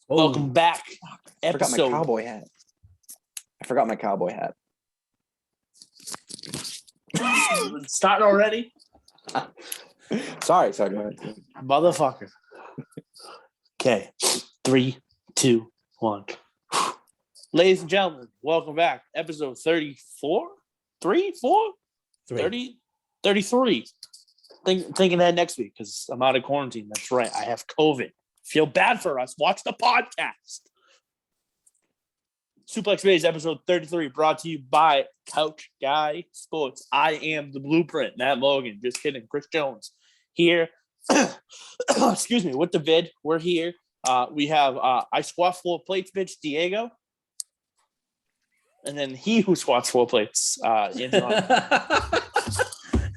Welcome back. I forgot my cowboy hat. Starting already? Sorry, go ahead. Motherfucker. Okay. 3, 2, 1. Ladies and gentlemen, welcome back. Episode 34? 3, 4? 30? 33. Thinking that next week because I'm out of quarantine. That's right. I have COVID. Feel bad for us. Watch the podcast. Suplex Biddies episode 33 brought to you by Couch Guy Sports. I am the blueprint. Matt Logan. Just kidding. Chris Jones here. Excuse me. With the vid. We're here. We have I squat 4 plates, bitch, Diego. And then he who squats 4 plates,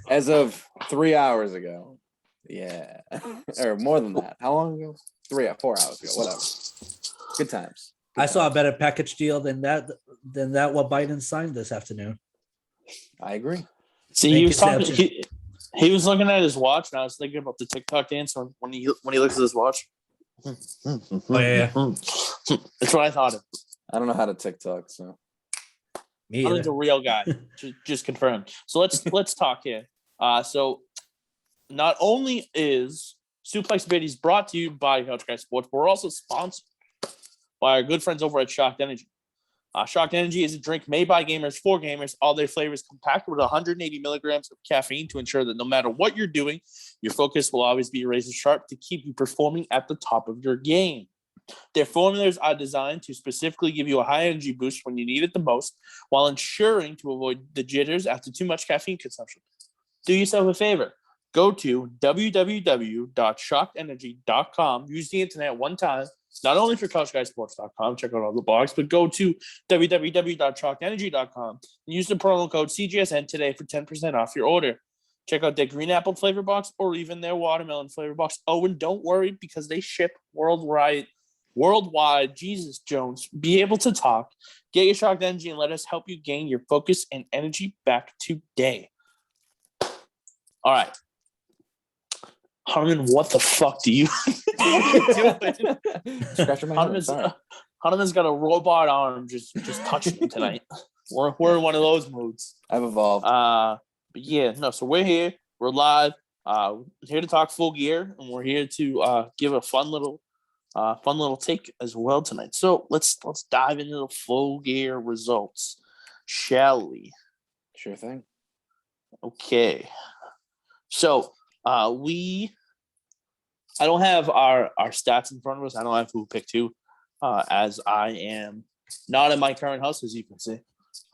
As of 3 hours ago. Yeah. Or more than that. How long ago? 4 hours ago. Whatever. Good times. I saw a better package deal than that what Biden signed this afternoon. I agree. See, he was talking. He was looking at his watch, and I was thinking about the TikTok dance when he looks at his watch. Oh yeah. That's what I thought of. I don't know how to TikTok, so I'm like a real guy. just confirmed. So let's talk here. So not only is Suplex Biddies brought to you by Couch Guy Sports, but we're also sponsored by our good friends over at Shocked Energy. Shocked Energy is a drink made by gamers for gamers. All their flavors compact with 180 milligrams of caffeine to ensure that no matter what you're doing, your focus will always be razor sharp to keep you performing at the top of your game. Their formulas are designed to specifically give you a high energy boost when you need it the most, while ensuring to avoid the jitters after too much caffeine consumption. Do yourself a favor. Go to www.shockedenergy.com. Use the internet one time, not only for CouchGuySports.com, check out all the blogs, but go to www.shockedenergy.com and use the promo code CGSN today for 10% off your order. Check out their green apple flavor box or even their watermelon flavor box. Oh, and don't worry because they ship worldwide. Jesus Jones, be able to talk. Get your Shocked Energy and let us help you gain your focus and energy back today. All right. Harmon, what the fuck do you doing? Scratching my head. Harmon's got a robot arm just touching him tonight. We're in one of those moods. I've evolved. But yeah, no, so we're here. We're live. Here to talk full gear, and we're here to give a fun little take as well tonight. So let's dive into the full gear results, shall we? Sure thing. Okay. So I don't have our stats in front of us. I don't have who picked who, as I am not in my current house, as you can see.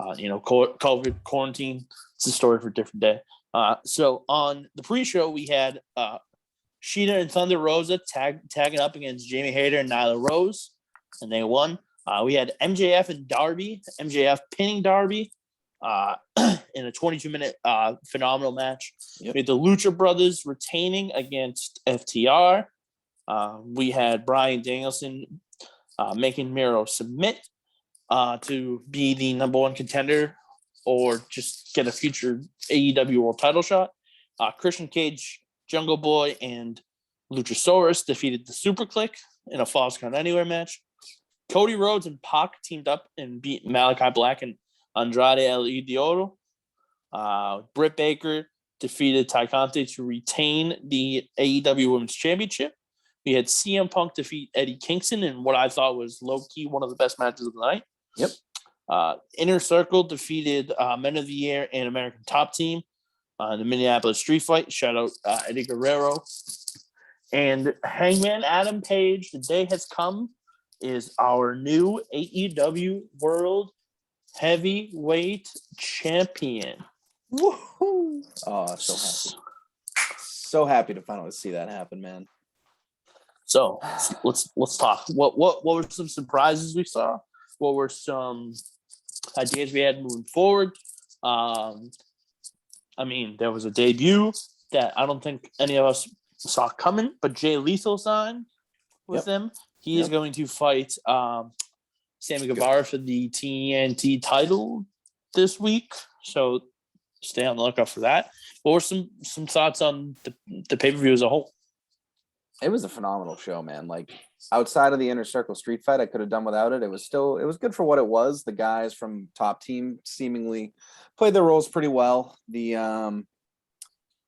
COVID, quarantine, it's a story for a different day. So on the pre-show, we had Sheeta and Thunder Rosa tagging up against Jamie Hayter and Nyla Rose, and they won. We had MJF and Darby, MJF pinning Darby in a 22-minute phenomenal match. Yep. We had the Lucha Brothers retaining against FTR. We had Bryan Danielson making Miro submit to be the number one contender or just get a future AEW World title shot. Christian Cage, Jungle Boy, and Luchasaurus defeated the Super Click in a Falls Count Anywhere match. Cody Rhodes and Pac teamed up and beat Malachi Black and Andrade El Idolo. Britt Baker defeated Ty Conte to retain the AEW Women's Championship. We had CM Punk defeat Eddie Kingston in what I thought was low-key one of the best matches of the night. Yep. Inner Circle defeated Men of the Year and American Top Team in the Minneapolis Street Fight. Shout out Eddie Guerrero. And Hangman Adam Page, the day has come, is our new AEW World Heavyweight Champion. Woohoo! Oh, so happy. So happy to finally see that happen, man. So let's talk. What were some surprises we saw? What were some ideas we had moving forward? There was a debut that I don't think any of us saw coming, but Jay Lethal signed with them. He is going to fight Sammy Guevara for the TNT title this week. So stay on the lookout for that. What were some thoughts on the pay-per-view as a whole? It was a phenomenal show, man. Like outside of the Inner Circle street fight, I could have done without it. It was good for what it was. The guys from Top Team seemingly played their roles pretty well. The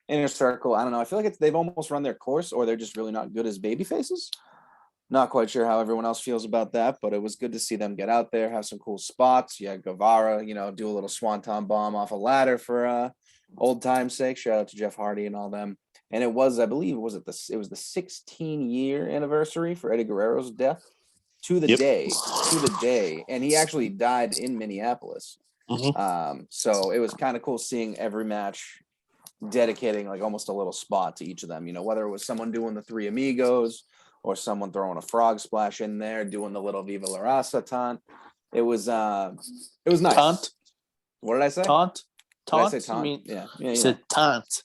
Inner Circle, I don't know. I feel like they've almost run their course, or they're just really not good as baby faces. Not quite sure how everyone else feels about that, but it was good to see them get out there, have some cool spots. Yeah, Guevara, do a little swanton bomb off a ladder for old time's sake. Shout out to Jeff Hardy and all them. And it was, I believe, it was the 16-year anniversary for Eddie Guerrero's death to the day. And he actually died in Minneapolis. Mm-hmm. So it was kind of cool seeing every match dedicating like almost a little spot to each of them, whether it was someone doing the Three Amigos or someone throwing a frog splash in there, doing the little Viva La Raza taunt. It was nice. Taunt? What did I say? Taunt? Did I say taunt? Yeah. You said taunt.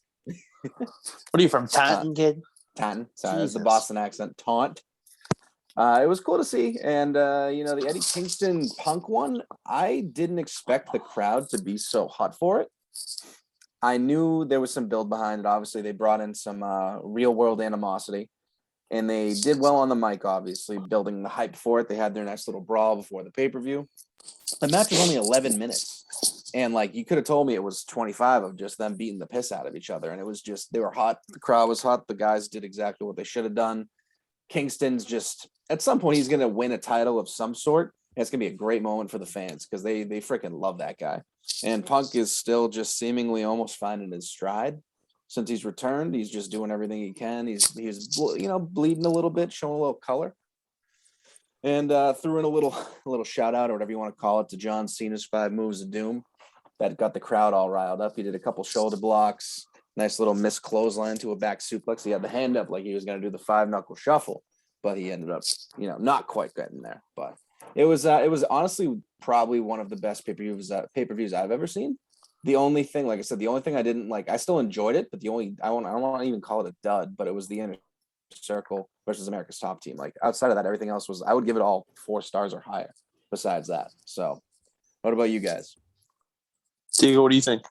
What are you from, Taunton, kid? Taunton. Sorry, it's the Jesus. Boston accent. Taunt. It was cool to see. And, the Eddie Kingston Punk one, I didn't expect the crowd to be so hot for it. I knew there was some build behind it. Obviously, they brought in some real world animosity. And they did well on the mic, obviously, building the hype for it. They had their nice little brawl before the pay-per-view. The match was only 11 minutes. And, you could have told me it was 25 of just them beating the piss out of each other. And it was just, they were hot. The crowd was hot. The guys did exactly what they should have done. Kingston's just, at some point, he's going to win a title of some sort. And it's going to be a great moment for the fans because they freaking love that guy. And Punk is still just seemingly almost finding his stride. Since he's returned, he's just doing everything he can. He's bleeding a little bit, showing a little color. And threw in a little shout out or whatever you want to call it to John Cena's 5 Moves of Doom. That got the crowd all riled up. He did a couple shoulder blocks, nice little missed clothesline to a back suplex. He had the hand up like he was going to do the 5-knuckle shuffle, but he ended up, not quite getting there. But it was honestly probably one of the best pay-per-views I've ever seen. The only thing, like I said, I didn't like, I still enjoyed it, but I don't want to even call it a dud, but it was the Inner Circle versus America's Top Team. Like outside of that, everything else was, I would give it all 4 stars or higher besides that. So what about you guys? Diego, what do you think?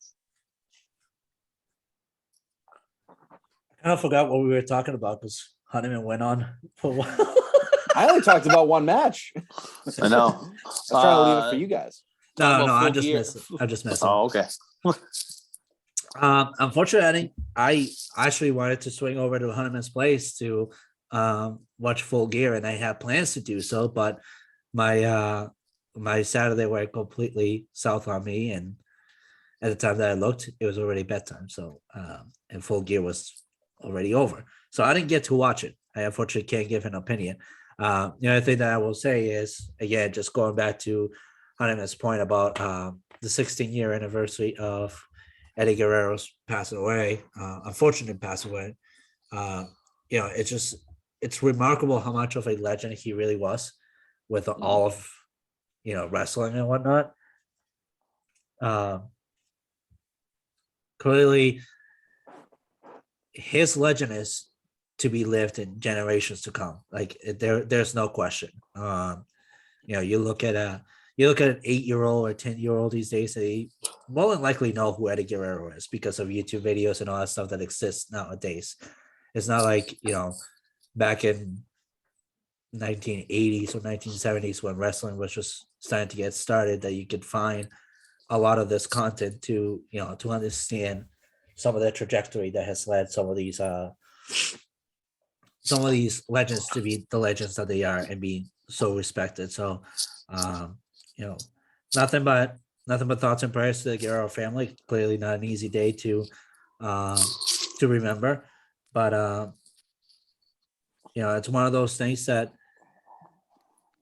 I kind of forgot what we were talking about because Honeyman went on for a while. I only talked about one match. I know. I was trying to leave it for you guys. No, I'm Full just messing. Oh, okay. Unfortunately, I actually wanted to swing over to Honeyman's place to watch Full Gear, and I had plans to do so, but my Saturday went completely south on me, and at the time that I looked, it was already bedtime. So, and Full Gear was already over, so I didn't get to watch it. I unfortunately can't give an opinion. The other thing that I will say is, again, just going back to Honeyman's point about the 16-year anniversary of Eddie Guerrero's passing away, unfortunately passed away. It's remarkable how much of a legend he really was with all of, wrestling and whatnot. Clearly, his legend is to be lived in generations to come. Like there's no question. You look at an 8-year-old or 10-year-old these days, they more than likely know who Eddie Guerrero is because of YouTube videos and all that stuff that exists nowadays. It's not like, back in 1980s or 1970s when wrestling was just starting to get started that you could find a lot of this content to understand some of the trajectory that has led some of these legends to be the legends that they are and being so respected. So, nothing but thoughts and prayers to the Guerrero family. Clearly not an easy day to remember, but it's one of those things that,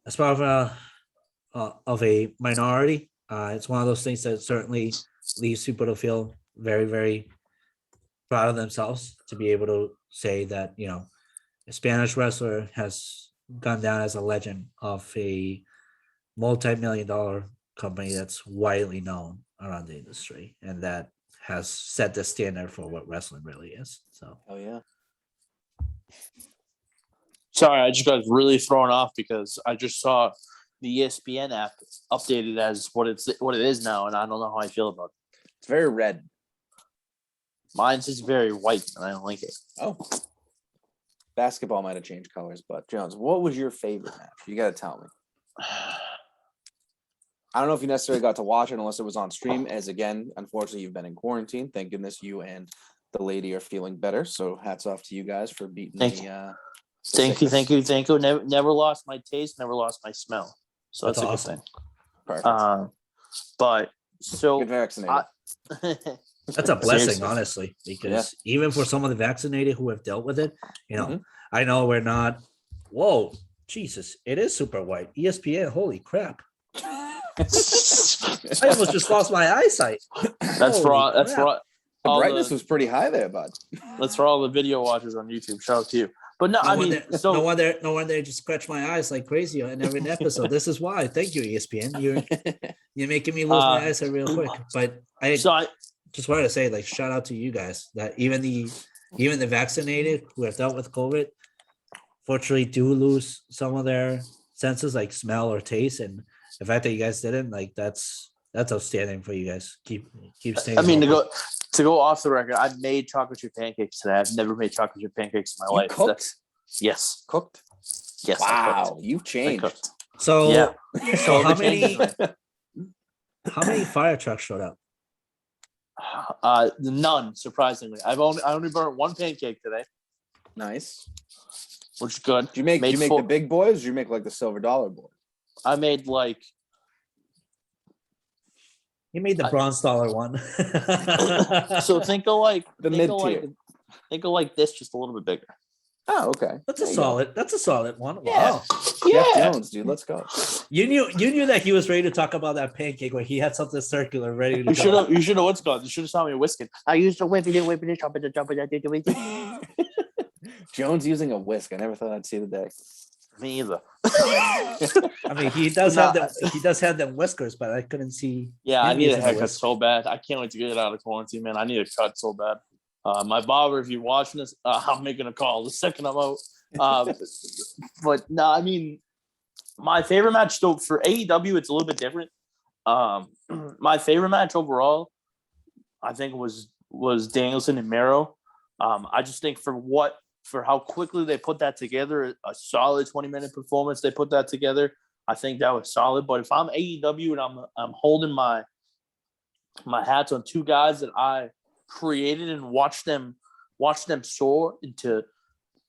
as part of a minority, it's one of those things that certainly leaves people to feel very, very proud of themselves to be able to say that, a Spanish wrestler has gone down as a legend of a multi-million-dollar company that's widely known around the industry and that has set the standard for what wrestling really is. So, Oh yeah. Sorry, I just got really thrown off because I just saw the ESPN app updated as what it is now, and I don't know how I feel about it. It's very red. Mine's just very white, and I don't like it. Oh. Basketball might have changed colors, but Jones, what was your favorite match? You got to tell me. I don't know if you necessarily got to watch it unless it was on stream, as again, unfortunately, you've been in quarantine. Thank goodness you and the lady are feeling better. So hats off to you guys for beating Thank you. Never lost my taste, never lost my smell. So that's awesome. A good thing. Perfect. But so Get vaccinated. That's a blessing, Seriously. honestly, because even for some of the vaccinated who have dealt with it, I know we're not. Whoa, Jesus! It is super white. ESPN, holy crap! I almost just lost my eyesight. That's for The brightness was pretty high there, bud. That's for all the video watchers on YouTube. Shout out to you. But no, no wonder I just scratch my eyes like crazy in every episode. This is why. Thank you, ESPN. You're making me lose my eyesight real quick. But I just wanted to say, like, shout out to you guys that even the vaccinated who have dealt with COVID, fortunately, do lose some of their senses, like smell or taste, and the fact that you guys didn't, like, that's outstanding for you guys. Keep staying. I mean, to go off the record, I've made chocolate chip pancakes today. I've never made chocolate chip pancakes in my life. Cooked? Yes. Cooked? Yes. Wow, you've changed. So yeah. So how many fire trucks showed up? None, surprisingly. I only burnt one pancake today. Nice. Which is good. Did you make the big boys? Or did you make like the silver dollar boy? I made like. You made the bronze dollar one. So think of like the mid tier. Think of like this, just a little bit bigger. Oh, okay. That's a solid one. Yeah. Wow. Yeah. Jeff Jones, dude, let's go. You knew that he was ready to talk about that pancake where he had something circular ready to go. You should have what's called. You should have saw me whisking. I used to whip it, chop it. Jones using a whisk. I never thought I'd see the day. Me either. I mean, he does have them whiskers, but I couldn't see. Yeah, I need a haircut so bad. I can't wait to get out of quarantine, man. I need a cut so bad. My barber, if you're watching this, I'm making a call the second I'm out. But no, I mean, my favorite match, though, for AEW, it's a little bit different. My favorite match overall, I think, was Danielson and Miro. I just think for how quickly they put that together, a solid 20-minute performance, they put that together. I think that was solid. But if I'm AEW and I'm holding my hats on two guys that I created and watch them soar into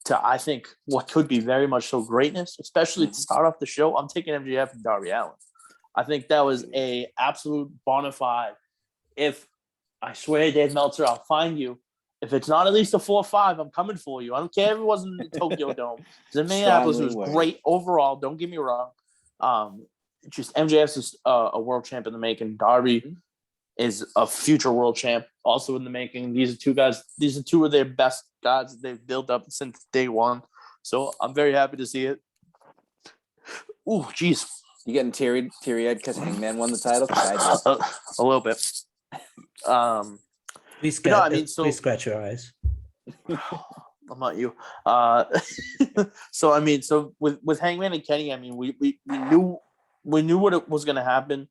I think what could be very much so greatness, especially to start off the show, I'm taking MJF and Darby Allin. I think that was a absolute bona fide. If I swear, Dave Meltzer, I'll find you. If it's not at least a 4-5, I'm coming for you. I don't care if it wasn't in the Tokyo Dome. In Minneapolis, it was great overall. Don't get me wrong. Just MJF is a world champ in the making. Darby is a future world champ, also in the making. These are two guys. These are two of their best guys that they've built up since day one. So I'm very happy to see it. Ooh, jeez. You getting teary-eyed because Hangman won the title? A little bit. Please scratch your eyes. I'm not you. So with Hangman and Kenny, I mean, we knew what it was going to happen.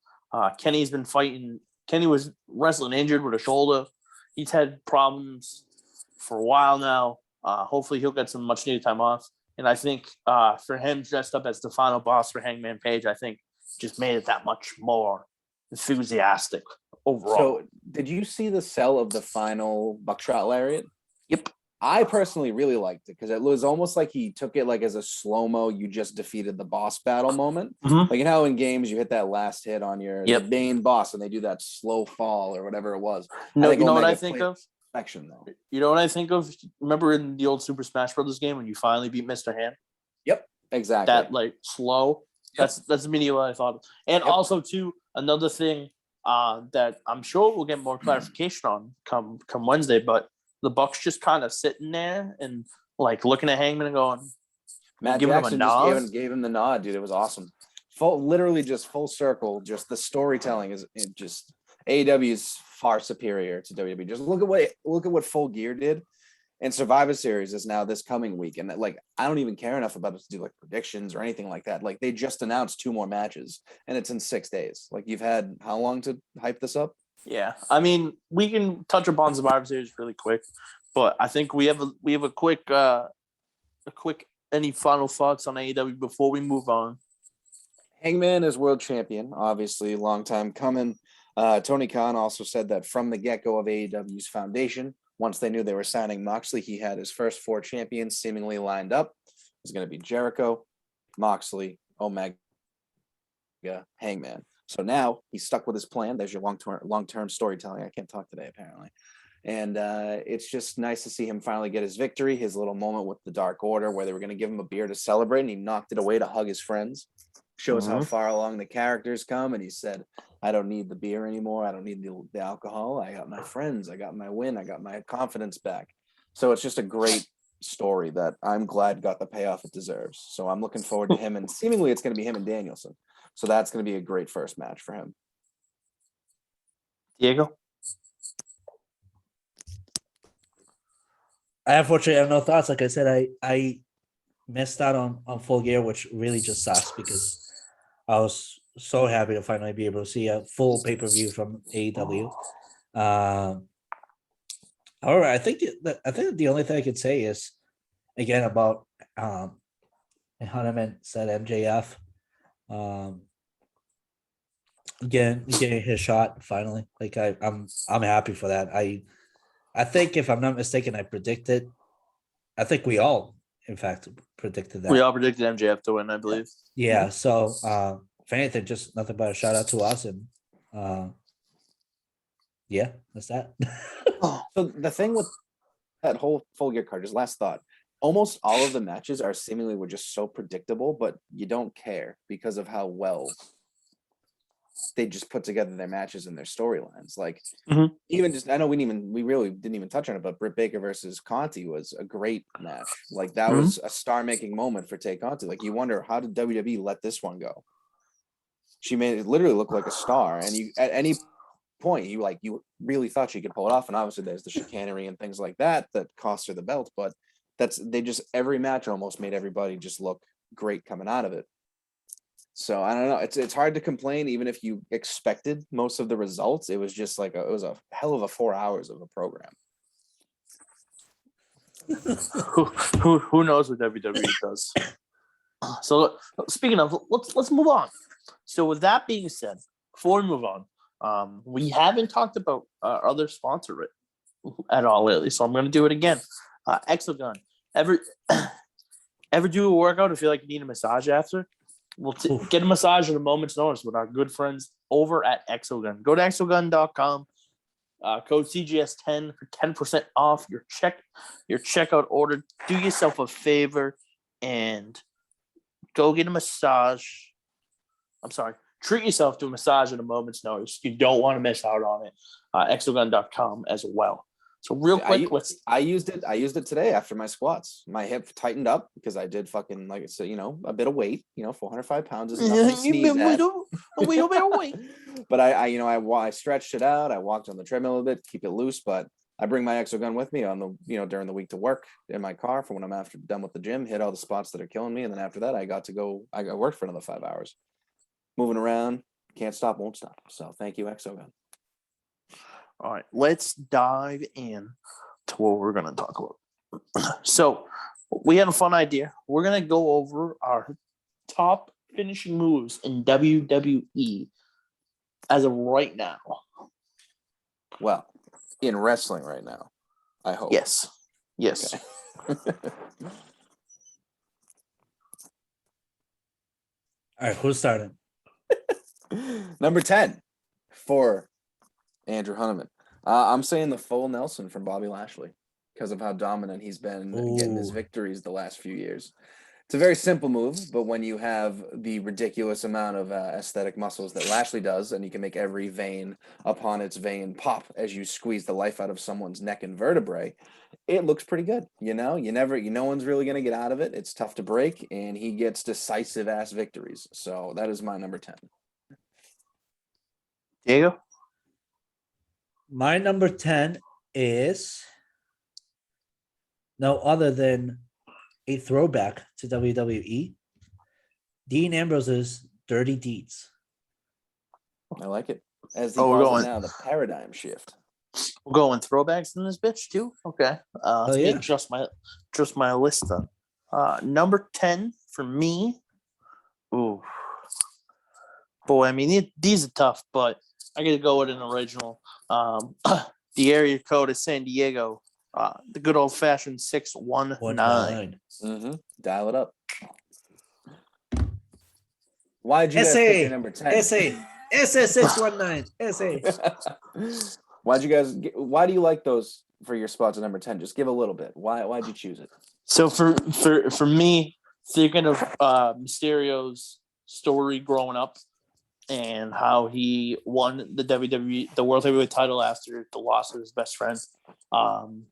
Kenny's been fighting. Kenny was wrestling injured with a shoulder. He's had problems for a while now. Hopefully he'll get some much needed time off. And I think for him dressed up as the final boss for Hangman Page, I think just made it that much more enthusiastic overall. So did you see the sell of the final buckshot lariat? Yep. I personally really liked it because it was almost like he took it like as a slow-mo, you just defeated the boss battle moment. Mm-hmm. Like, you know how in games you hit that last hit on your main boss and they do that slow fall or whatever it was. No, you know what I think of? Perfection, though. You know what I think of? Remember in the old Super Smash Brothers game when you finally beat Mr. Hand? Yep, exactly. That like slow. Yep. That's immediately what I thought of. And also too, another thing that I'm sure we'll get more clarification on come Wednesday, but the Bucks just kind of sitting there and like looking at Hangman and going, Matt Jackson just gave him the nod, dude. It was awesome. Literally just full circle. Just the storytelling is just AEW is far superior to WWE. Just look at what Full Gear did, and Survivor Series is now this coming week. And like, I don't even care enough about it to do like predictions or anything like that. Like, they just announced 2 more matches, and it's in 6 days. Like, you've had how long to hype this up? Yeah, I mean, we can touch upon Survivor Series really quick, but I think we have a quick any final thoughts on AEW before we move on? Hangman is world champion, obviously, long time coming. Tony Khan also said that from the get-go of AEW's foundation, once they knew they were signing Moxley, he had his first 4 champions seemingly lined up. It was going to be Jericho, Moxley, Omega, Hangman. So now he's stuck with his plan. There's your long-term storytelling. I can't talk today, apparently. And it's just nice to see him finally get his victory, his little moment with the Dark Order where they were going to give him a beer to celebrate, and he knocked it away to hug his friends. Shows how far along the characters come, and he said, I don't need the beer anymore. I don't need the alcohol. I got my friends. I got my win. I got my confidence back. So it's just a great story that I'm glad got the payoff it deserves. So I'm looking forward to him, and seemingly it's going to be him and Danielson. So that's going to be a great first match for him. Diego? I unfortunately have no thoughts. Like I said, I missed out on Full Gear, which really just sucks because I was so happy to finally be able to see a full pay-per-view from AEW. However, I think the only thing I could say is again about Hunterman said MJF getting his shot finally. Like I'm happy for that. I think if I'm not mistaken, I think we all in fact predicted that. We all predicted MJF to win, I believe. Yeah. So if anything, just nothing but a shout out to us, and yeah, that's that. So the thing with that whole Full Gear card, just last thought, almost all of the matches are seemingly were just so predictable, but you don't care because of how well they just put together their matches and their storylines. Like even just, I know we really didn't even touch on it, but Britt Baker versus Conti was a great match. Like that was a star-making moment for Tay Conti. Like you wonder, how did WWE let this one go? She made it literally look like a star, and you at any point you really thought she could pull it off. And obviously there's the chicanery and things like that cost her the belt, but they just every match almost made everybody just look great coming out of it. So I don't know. It's hard to complain, even if you expected most of the results. It was just like it was a hell of a 4 hours of a program. Who knows what WWE does? So speaking of, let's move on. So with that being said, before we move on, we haven't talked about our other sponsor at all lately, so I'm going to do it again. Exogun. Ever do a workout and feel like you need a massage after? We'll get a massage at a moment's notice with our good friends over at Exogun. Go to exogun.com. Code CGS10 for 10% off your checkout order. Do yourself a favor and go get a massage. I'm sorry. Treat yourself to a massage at a moment's notice. You don't want to miss out on it. Exogun.com as well. So real quick, I used it today after my squats. My hip tightened up because I did fucking, like I said, a bit of weight. 405 pounds is nothing to sneeze at. A little bit of weight. But I stretched it out. I walked on the treadmill a bit, keep it loose. But I bring my Exogun with me on the during the week to work in my car for when I'm done with the gym. Hit all the spots that are killing me, and then after that, I got worked for another 5 hours, moving around. Can't stop, won't stop. So thank you, Exogun. All right, let's dive in to what we're going to talk about. So we had a fun idea. We're going to go over our top finishing moves in WWE as of right now. Well, in wrestling right now, I hope. Yes. Okay. All right, who's starting? Number 10 for Andrew Hunterman. I'm saying the full Nelson from Bobby Lashley because of how dominant he's been getting his victories the last few years. It's a very simple move, but when you have the ridiculous amount of aesthetic muscles that Lashley does, and you can make every vein upon its vein pop as you squeeze the life out of someone's neck and vertebrae, it looks pretty good. No one's really going to get out of it. It's tough to break, and he gets decisive ass victories. So that is my number 10. Diego? My number 10 is no other than a throwback to WWE. Dean Ambrose's Dirty Deeds. I like it. As he calls it now, the paradigm shift. We're going throwbacks in this bitch too? Okay. Let me adjust my list up. Number 10 for me. Ooh. Boy, I mean, these are tough, but I got to go with an original. The area code is San Diego. The good old-fashioned 619. Dial it up. Why'd you guys pick your number 10? SA619. Why do you like those for your spots at number 10? Just give a little bit. Why'd you choose it? So for me, thinking of Mysterio's story growing up and how he won the WWE, the World Heavyweight title after the loss of his best friend, and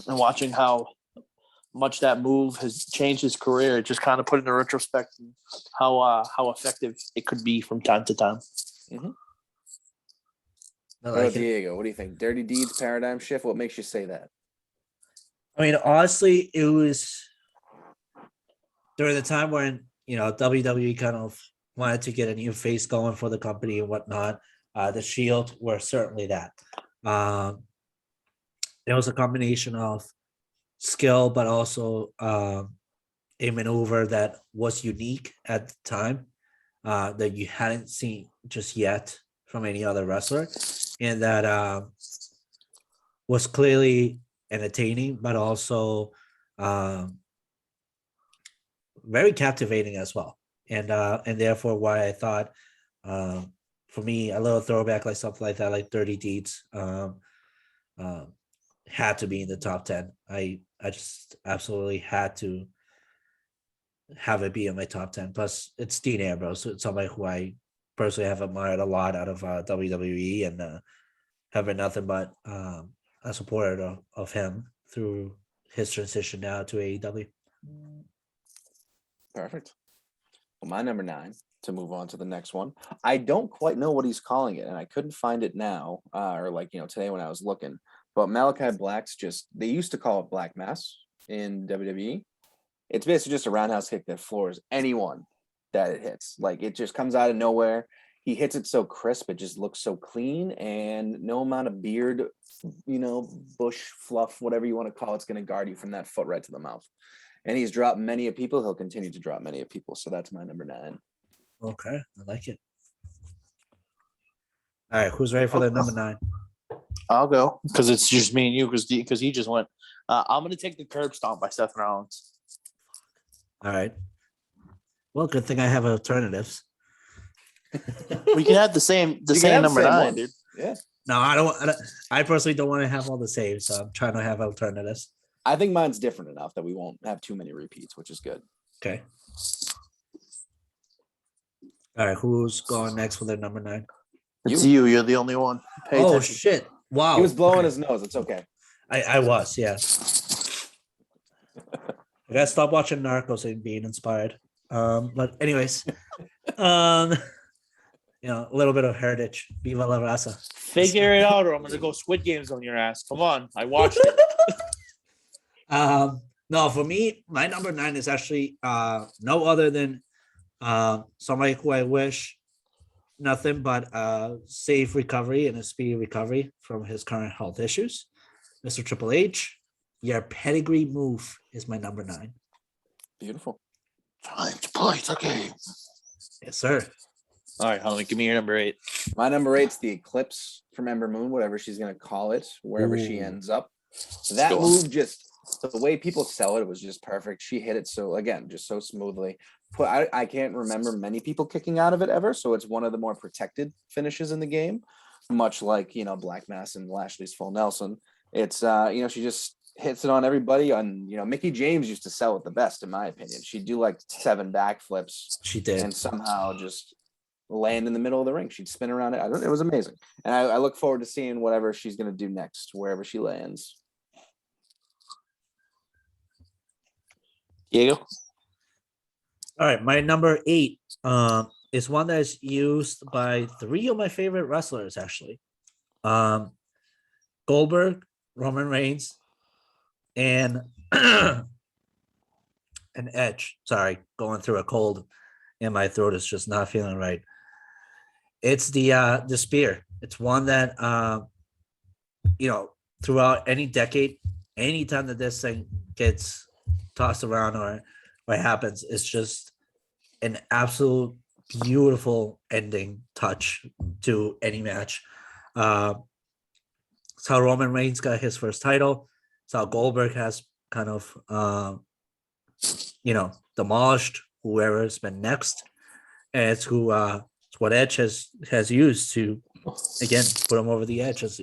watching how much that move has changed his career, it just kind of put into retrospect how effective it could be from time to time. Diego, what do you think? Dirty Deeds, paradigm shift? What makes you say that? I mean, honestly, it was during the time when, WWE kind of wanted to get a new face going for the company and whatnot. The Shield were certainly that. It was a combination of skill, but also a maneuver that was unique at the time, that you hadn't seen just yet from any other wrestler, and that was clearly entertaining, but also very captivating as well. And therefore why I thought, for me, a little throwback like something like that, like Dirty Deeds, had to be in the top 10. I just absolutely had to have it be in my top 10. Plus, it's Dean Ambrose. It's somebody who I personally have admired a lot out of WWE, and have been nothing but a supporter of him through his transition now to AEW. Perfect. Well, my number 9, to move on to the next one. I don't quite know what he's calling it, and I couldn't find it now, or today when I was looking. But Malachi Black's they used to call it Black Mass in WWE. It's basically just a roundhouse kick that floors anyone that it hits. Like, it just comes out of nowhere. He hits it so crisp, it just looks so clean, and no amount of beard, bush fluff, whatever you want to call it's going to guard you from that foot right to the mouth. And he's dropped many of people. He'll continue to drop many of people. So that's my number 9. Okay, I like it. All right, who's ready for their number 9? I'll go because it's just me and you because he just went. I'm going to take the curb stomp by Seth Rollins. All right. Well, good thing I have alternatives. We can have the same number 9, dude. Yeah. No, I personally don't want to have all the same, so I'm trying to have alternatives. I think mine's different enough that we won't have too many repeats, which is good. Okay. All right, who's going next for their number 9? It's you. You're the only one. Pay attention. Shit. Wow. He was blowing his nose. It's okay. I was, yeah. I gotta stop watching Narcos and being inspired. But anyways, a little bit of heritage. Viva la raza. Figure it out, or I'm gonna go Squid Games on your ass. Come on, I watched it. No, for me, my number 9 is actually no other than somebody who I wish nothing but safe recovery and a speedy recovery from his current health issues. Mr. Triple H, your pedigree move is my number 9. Beautiful. Time to play the game. Yes, sir. All right, Holly, give me your number 8. My number 8's the Eclipse from Ember Moon, whatever she's going to call it, wherever she ends up. That move, just the way people sell it was just perfect. She hit it just so smoothly. I can't remember many people kicking out of it ever, so it's one of the more protected finishes in the game, much like, Black Mass and Lashley's Full Nelson. It's, she just hits it on everybody. And, Mickie James used to sell it the best, in my opinion. She'd do like 7 backflips. She did. And somehow just land in the middle of the ring. She'd spin around it. It was amazing. And I look forward to seeing whatever she's going to do next, wherever she lands. Diego? All right, my number 8 is one that is used by 3 of my favorite wrestlers, actually. Goldberg, Roman Reigns, and Edge. Sorry, going through a cold and my throat is just not feeling right. It's the spear. It's one that throughout any decade, anytime that this thing gets tossed around or what happens. It's just an absolute beautiful ending touch to any match. It's how Roman Reigns got his first title. It's how Goldberg has kind of, demolished whoever's been next. And it's it's what Edge has used to, again, put him over the edge as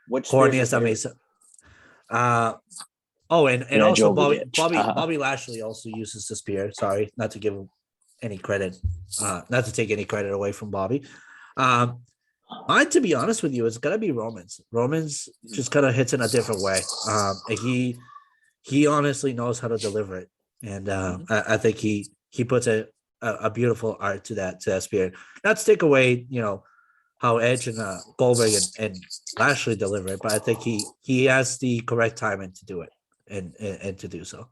Which corny spear's as your that may favorite? sound. And Edge also over the edge. Bobby Lashley also uses the spear. Sorry, not to give him any credit, not to take any credit away from Bobby. Mine, to be honest with you, it's gotta be Roman's. Roman's just kind of hits in a different way. He honestly knows how to deliver it, and I think he puts a beautiful art to that spear. Not to take away, how Edge and Goldberg and Lashley deliver it, but I think he has the correct timing to do it and to do so.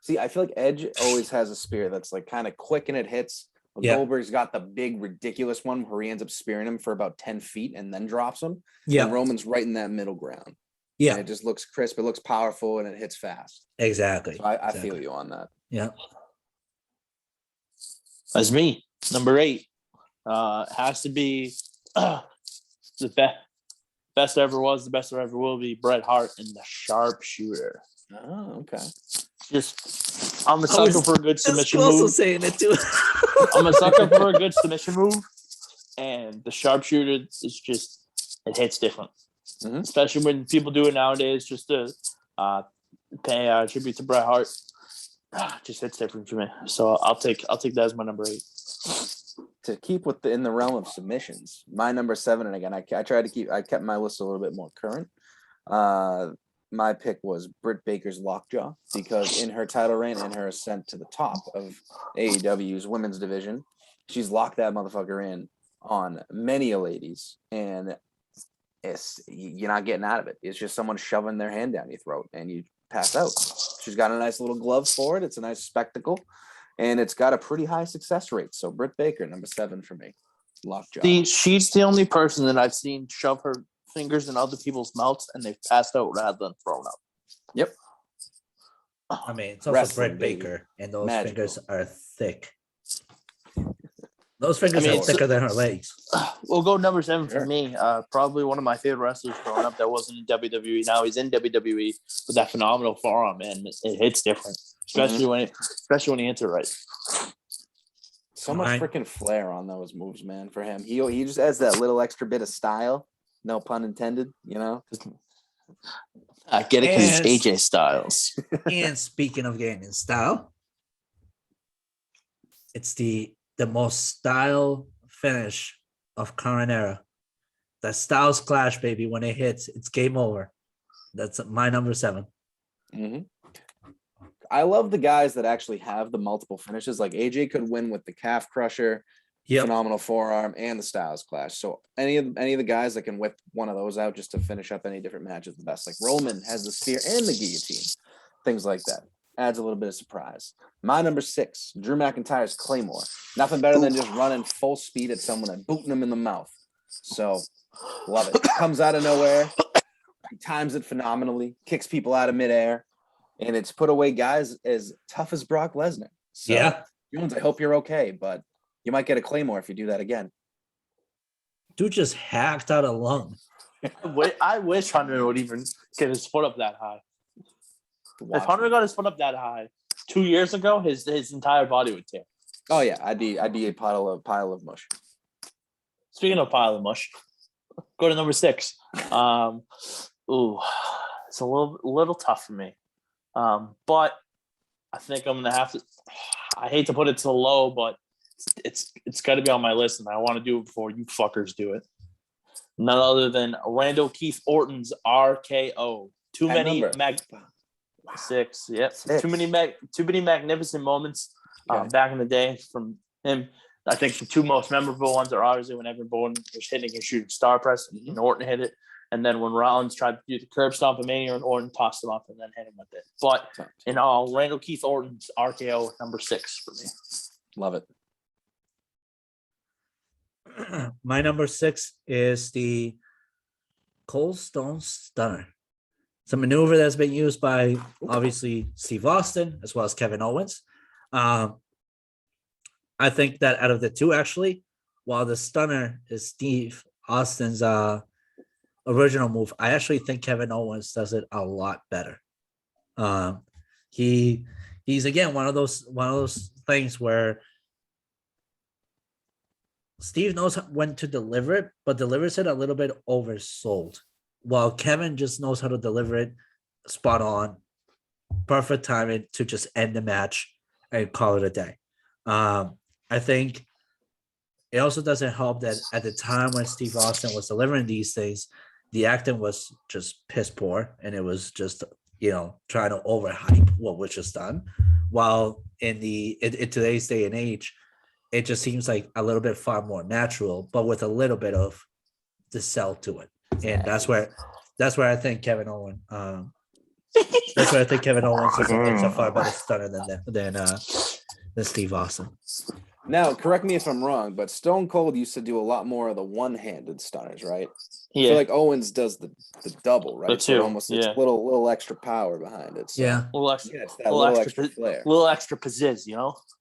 See, I feel like Edge always has a spear that's like kind of quick and it hits. But Yeah. Goldberg's got the big, ridiculous one where he ends up spearing him for about 10 feet and then drops him. Yeah. And Roman's right in that middle ground. Yeah, And it just looks crisp. It looks powerful and it hits fast. exactly. So I Exactly. feel you on that. Yeah. That's me. Number 8 has to be the best ever was, the best there ever will be. Bret Hart and the Sharpshooter. Oh, okay. Just, I'm a sucker for a good submission also move. saying it too. I'm a sucker for a good submission move, and the Sharpshooter is just, it hits different, especially when people do it nowadays. Just to pay tribute to Bret Hart, just hits different for me. So I'll take that as my number 8. To keep in the realm of submissions, my number 7, and again, I kept my list a little bit more current. My pick was Britt Baker's Lockjaw, because in her title reign and her ascent to the top of AEW's women's division, she's locked that motherfucker in on many a ladies, and you're not getting out of it. It's just someone shoving their hand down your throat and you pass out. She's got a nice little glove for it. It's a nice spectacle, and it's got a pretty high success rate. So Britt Baker, number 7 for me. Lockjaw. See, she's the only person that I've seen shove her fingers in other people's mouths and they've passed out rather than thrown up. Yep. I mean, it's also Wrestling, Britt baby. Baker, and those Magical. fingers are thick. Those fingers are thicker than her legs. We'll go number 7 Sure. for me. Probably one of my favorite wrestlers growing up that wasn't in WWE. Now he's in WWE with that phenomenal forearm, and it hits different, especially when he hits it right. So much freaking flair on those moves, man, for him. He just adds that little extra bit of style. No pun intended, I get it because it's Yes. AJ Styles. And speaking of getting in style, it's the most style finish of current era. The Styles Clash, baby. When it hits, it's game over. That's my number 7. I love the guys that actually have the multiple finishes. Like AJ could win with the calf crusher, phenomenal forearm, and the Styles Clash. So any of the guys that can whip one of those out just to finish up any different match is the best. Like Roman has the spear and the guillotine, things like that. Adds a little bit of surprise. My number 6, Drew McIntyre's Claymore. Nothing better than just running full speed at someone and booting them in the mouth. So love it. Comes out of nowhere. He times it phenomenally. Kicks people out of midair. And it's put away guys as tough as Brock Lesnar. So, Jones, I hope you're okay, but you might get a Claymore if you do that again. Dude just hacked out a lung. I wish Hunter would even get his foot up that high. If Hunter got his foot up that high 2 years ago, his entire body would tear. Oh yeah, I'd be a pile of mush. Speaking of pile of mush, go to number 6. It's a little tough for me. But I think I'm gonna have to. I hate to put it so low, but it's got to be on my list, and I want to do it before you fuckers do it. None other than Randall Keith Orton's RKO. Too many 6. Yep. 6. Too many magnificent moments back in the day from him. I think the 2 most memorable ones are obviously when Evan Bourne was hitting and shooting star press, and Orton hit it. And then when Rollins tried to do the curb stomp of Mania, and Orton tossed him up and then hit him with it. But in all, Randall Keith Orton's RKO number 6 for me. Love it. My number 6 is the Cold Stone Stunner. It's a maneuver that's been used by obviously Steve Austin as well as Kevin Owens. I think that out of the two, actually, while the stunner is Steve Austin's original move, I actually think Kevin Owens does it a lot better. He's again one of those things where Steve knows when to deliver it, but delivers it a little bit oversold, while Kevin just knows how to deliver it spot on, perfect timing to just end the match and call it a day. I think it also doesn't help that at the time when Steve Austin was delivering these things, the acting was just piss poor, and it was just, trying to overhype what was just done. While in today's day and age, it just seems like a little bit far more natural, but with a little bit of the sell to it. And that's where I think Kevin Owens. That's where I think Kevin Owens is a far better stunner than Steve Austin. Now, correct me if I'm wrong, but Stone Cold used to do a lot more of the one-handed stunners, right? Yeah. I feel like Owens does the double, right? The two, Almost it's a little extra power behind it. So. Yeah. A little extra, Yeah, it's that little extra flair. A little extra pizzazz,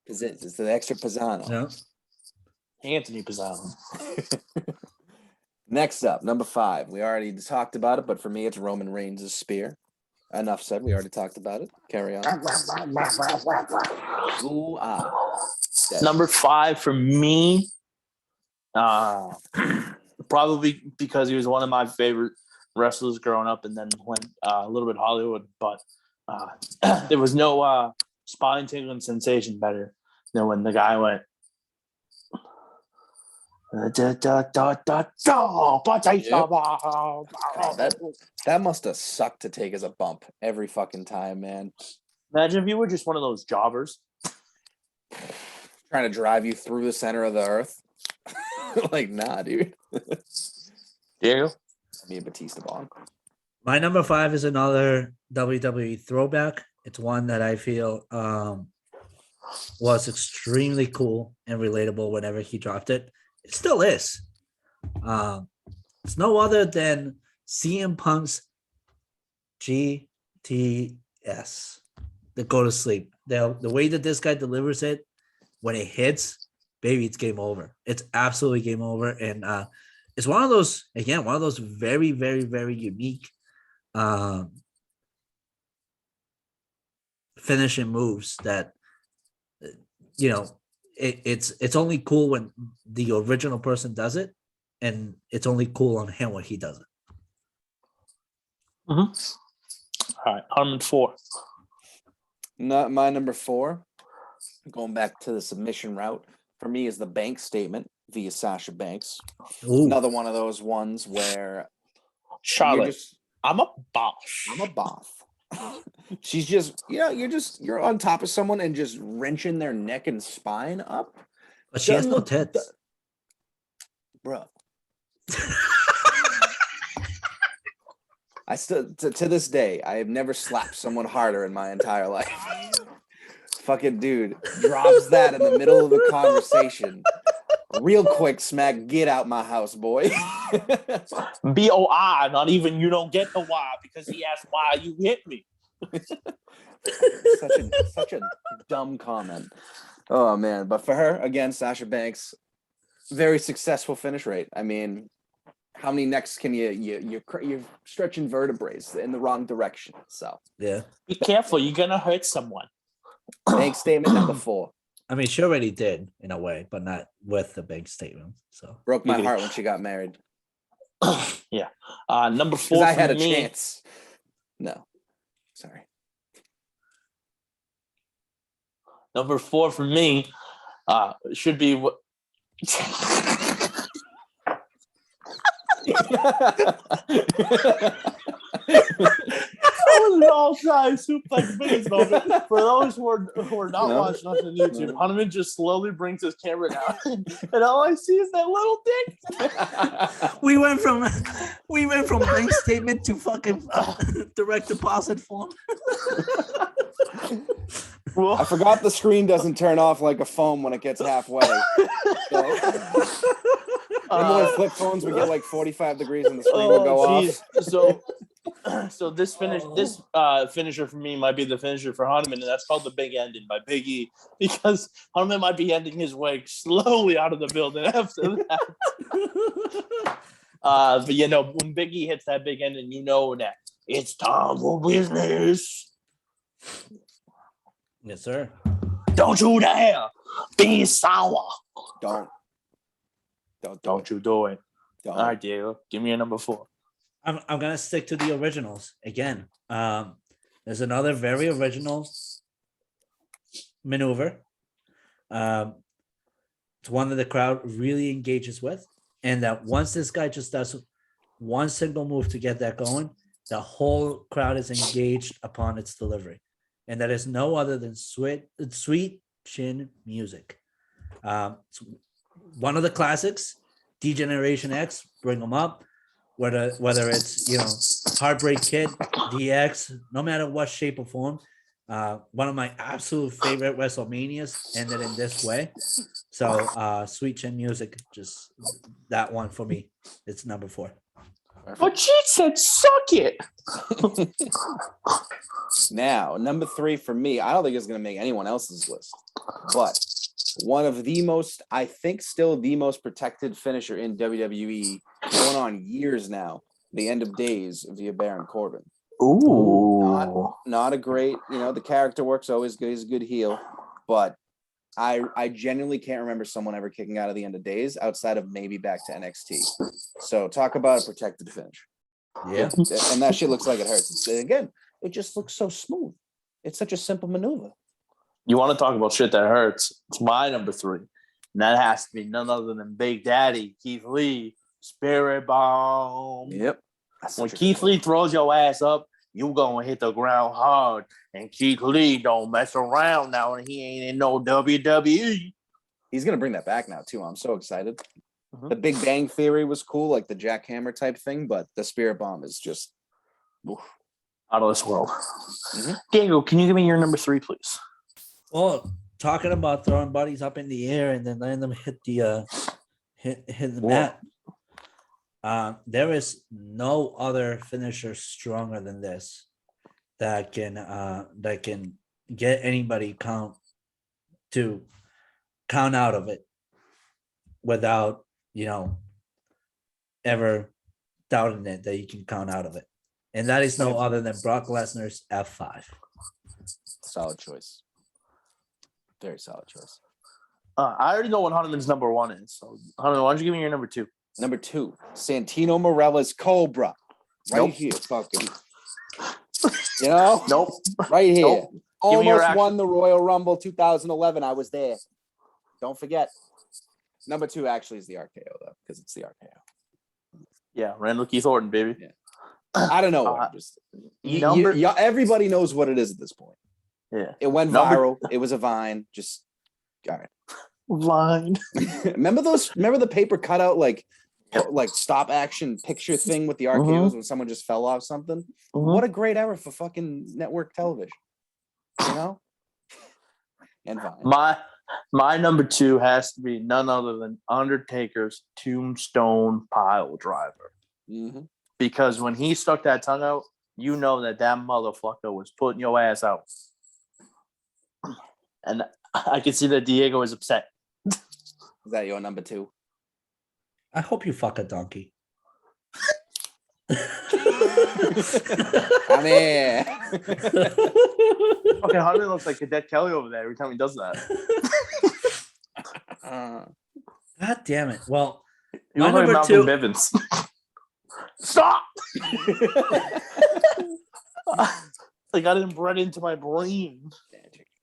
It's the extra pizzano. Yeah. Anthony Pizzano. Next up, number 5. We already talked about it, but for me, it's Roman Reigns' spear. Enough said. We already talked about it. Carry on. Ooh, Number 5 for me, probably because he was one of my favorite wrestlers growing up, and then went a little bit Hollywood. But there was no spine tingling sensation better than when the guy went. That must have sucked to take as a bump every fucking time, man. Imagine if you were just one of those jobbers trying to drive you through the center of the earth. Like, nah, dude. There you go. Me and Batista bomb. My number 5 is another WWE throwback. It's one that I feel was extremely cool and relatable whenever he dropped it. It still is. It's no other than CM Punk's GTS, the go to sleep. The way that this guy delivers it, when it hits, baby, it's game over. It's absolutely game over. And it's one of those very, very, very unique finishing moves that, it's only cool when the original person does it, and it's only cool on him when he does it. Mm-hmm. All right, Harmon 4. Not my number 4. Going back to the submission route, for me is the bank statement via Sasha Banks. Ooh. Another one of those ones where Charlotte, I'm a boss. I'm a boss. She's just, you're on top of someone and just wrenching their neck and spine up. But she has no tits. Bro. I still, to this day, I have never slapped someone harder in my entire life. Fucking dude drops that in the middle of a conversation. Real quick smack, get out my house, boy. B-O-I, not even you don't get the why because he asked why you hit me. such a dumb comment. Oh man, but for her, again, Sasha Banks, very successful finish rate. I mean, how many necks can you're stretching vertebrae in the wrong direction. So yeah, be careful, you're gonna hurt someone. Bank statement number 4. I mean, she already did in a way, but not with the bank statement. So broke my heart when she got married. Yeah. Number 4 I had a me, chance. No. Sorry. Number 4 for me should be what that was an all-time Suplex Biddies moment. For those who are not watching us on YouTube, Hanuman just slowly brings his camera down, and all I see is that little dick. we went from bank statement to fucking direct deposit form. Well, I forgot the screen doesn't turn off like a phone when it gets halfway. So, remember when flip phones would get like 45 degrees and the screen would go off? So So this finisher for me might be the finisher for Hanuman, and that's called the Big Ending by Big E, because Hanuman might be ending his way slowly out of the building after that. But when Big E hits that big ending, you know that it's time for business. Yes, sir. Don't you dare be sour. Don't you do it. Don't. All right, Diego, give me a number 4. I'm gonna stick to the originals again. There's another very original maneuver. It's one that the crowd really engages with, and that once this guy just does one single move to get that going, the whole crowd is engaged upon its delivery, and that is no other than sweet chin music. It's one of the classics. D-Generation X, bring them up. Whether it's Heartbreak Kid, DX, no matter what shape or form. One of my absolute favorite WrestleManias ended in this way. So Sweet Chin Music, just that one for me. It's number 4. But she said suck it. Now, number 3 for me, I don't think it's going to make anyone else's list, but one of the most, I think still the most protected finisher in WWE, going on years now, the End of Days via Baron Corbin. Ooh. Not a great, the character work's always good. He's a good heel, but I genuinely can't remember someone ever kicking out of the End of Days outside of maybe back to NXT. So talk about a protected finish. Yeah. And that shit looks like it hurts. Again, it just looks so smooth. It's such a simple maneuver. You want to talk about shit that hurts? It's my number 3. And that has to be none other than Big Daddy, Keith Lee, Spirit Bomb. Yep. When Keith Lee throws your ass up, you gonna hit the ground hard. And Keith Lee don't mess around now, and he ain't in no WWE. He's gonna bring that back now too. I'm so excited. Mm-hmm. The Big Bang Theory was cool, like the jackhammer type thing, but the Spirit Bomb is just out of this world. Mm-hmm. Diego, can you give me your number 3, please? Well, talking about throwing bodies up in the air and then letting them hit the mat. There is no other finisher stronger than this that can get anybody count out of it without ever doubting it that you can count out of it, and that is no other than Brock Lesnar's F5. Solid choice. Very solid choice. I already know what Hanuman's number 1 is. So, Hanuman, why don't you give me your number 2? Number 2, Santino Marella's Cobra. Right here, fucking. Nope. Right here. Nope. Almost won the Royal Rumble 2011. I was there. Don't forget. Number 2 actually is the RKO, though, because it's the RKO. Yeah, Randall Keith Orton, baby. Yeah. I don't know. Everybody knows what it is at this point. Yeah. It went viral. It was a Vine. Just, all right. Vine. Remember the paper cutout, like stop action picture thing with the RKOs when someone just fell off something? What a great era for fucking network television. And Vine. My number 2 has to be none other than Undertaker's Tombstone Pile Driver. Mm-hmm. Because when he stuck that tongue out, you know that motherfucker was putting your ass out. And I can see that Diego is upset. Is that your number 2? I hope you fuck a donkey. I'm here. Okay, Hunter looks like Cadet Kelly over there every time he does that. God damn it. Well, you look like Malcolm Bivens. Stop! Like I didn't bred into my brain.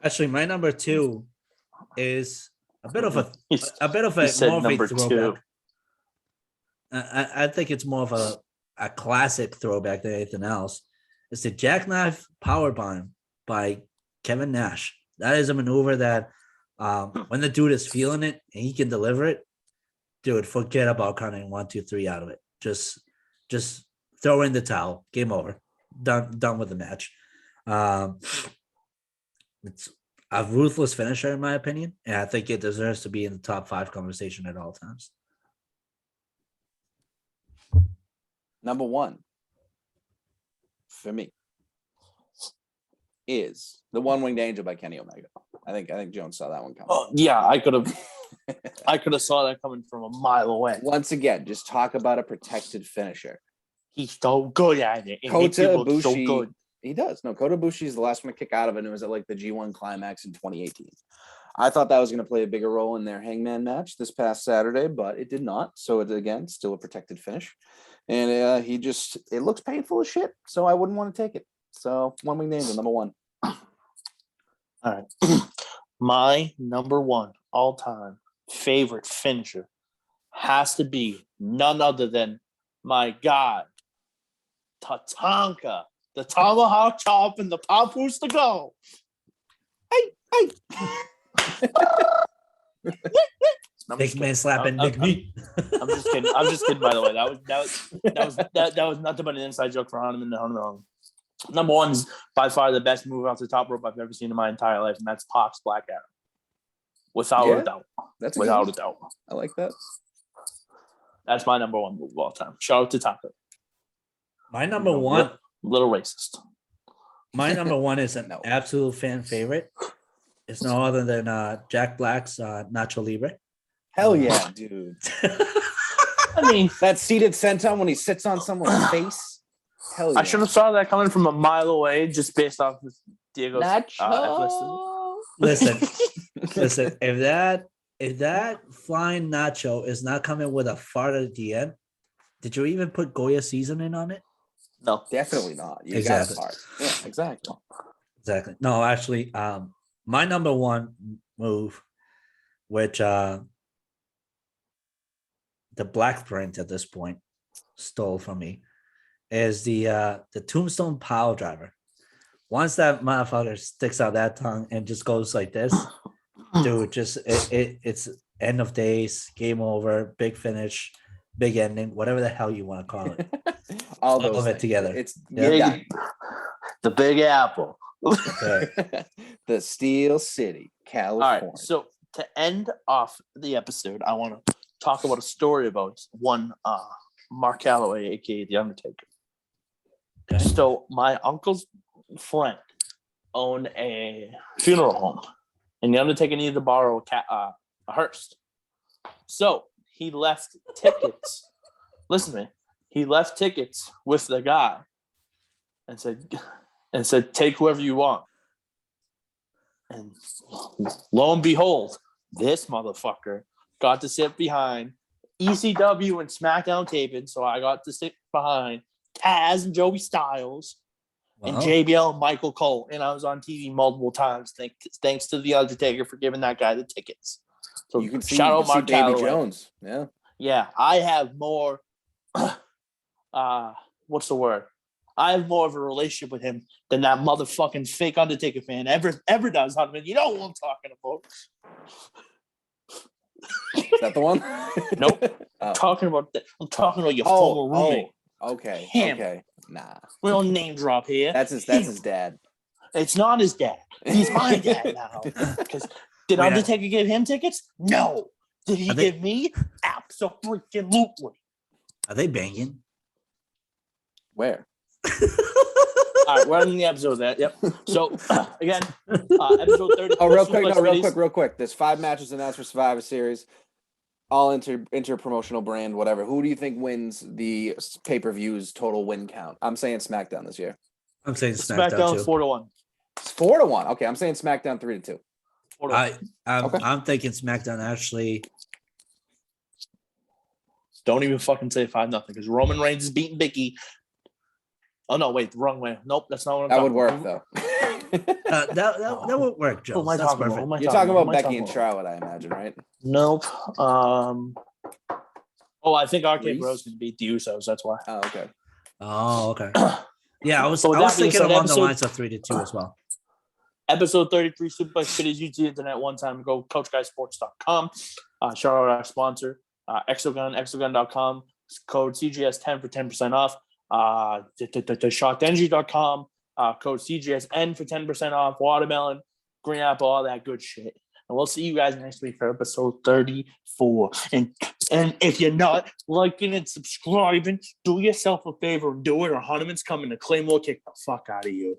Actually, my number 2 is a bit of a number throwback. 2. I think it's more of a classic throwback than anything else. It's the Jackknife Powerbomb by Kevin Nash. That is a maneuver that when the dude is feeling it and he can deliver it, dude, forget about counting 1, 2, 3 out of it. Just throw in the towel. Game over. Done with the match. It's a ruthless finisher, in my opinion, and I think it deserves to be in the top 5 conversation at all times. Number 1, for me is the One Winged Angel by Kenny Omega. I think Jones saw that one coming. Oh, yeah, I could have saw that coming from a mile away. Once again, just talk about a protected finisher. He's so good at it. And Kota people look so Ibushi, good. he does. No, Kota Ibushi is the last one to kick out of it, and it was at like the G1 Climax in 2018. I thought that was going to play a bigger role in their Hangman match this past Saturday, but it did not. So it's, again, still a protected finish. And it looks painful as shit, so I wouldn't want to take it. So One Winged Angel, number one. All right. My number one all-time favorite finisher has to be none other than my God, Tatanka, the tomahawk chop and the papoose to go. Hey. Big man slapping Nick me. I'm just kidding. I'm just kidding. By the way, that was nothing but an inside joke for Hahnemann. Number one is by far the best move off the top rope I've ever seen in my entire life, and that's Pac's Black Arrow. Without a doubt. That's without a doubt. I like that. That's my number one move of all time. Shout out to Taka. My number one. Little racist. My number one is an No. absolute fan favorite. It's no other than Jack Black's Nacho Libre. Hell yeah, dude. I mean, That seated senton when he sits on someone's face. Hell yeah. I should have saw that coming from a mile away just based off of Diego's ethnicity. Listen, if that flying nacho is not coming with a fart at the end, did you even put Goya seasoning on it? No. Definitely not. You Exactly. got a part. Yeah, exactly. Exactly. No, actually, my number one move, which the Black Print at this point stole from me, is the Tombstone Power Driver. Once that motherfucker sticks out that tongue and just goes like this, dude, it's end of days, game over, big finish, big ending, whatever the hell you want to call it. All of it things. together. It's The Big Apple. Okay. the Steel City, All California. right. So to end off the episode, I want to talk about a story about one Mark Calloway, aka The Undertaker. Okay. So my uncle's friend owned a funeral home, and The Undertaker needed to borrow a hearse. So he left tickets. Listen to me. He left tickets with the guy, and said, "Take whoever you want." And lo and behold, this motherfucker got to sit behind ECW and SmackDown taping, so I got to sit behind Taz and Joey Styles and Wow. JBL and Michael Cole, and I was on TV multiple times. Thanks to The Undertaker for giving that guy the tickets. So you can see, shout you out can see Mark Davey Calloway. Jones. Yeah. Yeah, I have more. What's the word? I have more of a relationship with him than that motherfucking fake Undertaker fan ever does. Hudman, you know what I'm talking about? Is that the one? Nope. Oh. I'm talking about your former roommate. Okay. Him. Okay. Nah. We don't name drop here. That's his dad. It's not his dad. He's my dad now. Because did Wait, Undertaker give him tickets? No. Did he Are they- give me? Absolutely. Are they banging? Where? All right, we're ending the episode there. Yep. So again, episode 30. Oh, real quick. There's 5 matches announced for Survivor Series. All inter-promotional brand, whatever. Who do you think wins the pay-per-views total win count? I'm saying SmackDown this year. I'm saying SmackDown, too. 4-1. It's 4-1. Okay, I'm saying SmackDown 3-2. 4-1. I'm thinking SmackDown actually. Don't even fucking say 5-0 because Roman Reigns is beating Biggie. Oh no, wait, the wrong way. Nope, that's not what I'm That talking would work, about. though. That would work, Joe. Who am I That's talking about? perfect. Who am I You're talking about Who am I Becky and about? Charlotte, I imagine, right? Nope. I think RK Reese? Bros can beat the Usos. That's why. Oh, okay. Oh, okay. Yeah, I was So with I was that being thinking said, along the episode- lines of 3-2 as well. Episode 33, Suplex Biddies, use the internet one time ago, CoachGuySports.com. Shout out our sponsor, Exogun, exogun.com. Code CGS10 for 10% off. ShockEnergy.com. Code CGSN for 10% off. Watermelon, green apple, all that good shit. And we'll see you guys next week for episode 34. And if you're not liking and subscribing, do yourself a favor and do it, or Hunterman's coming to Claymore kick the fuck out of you.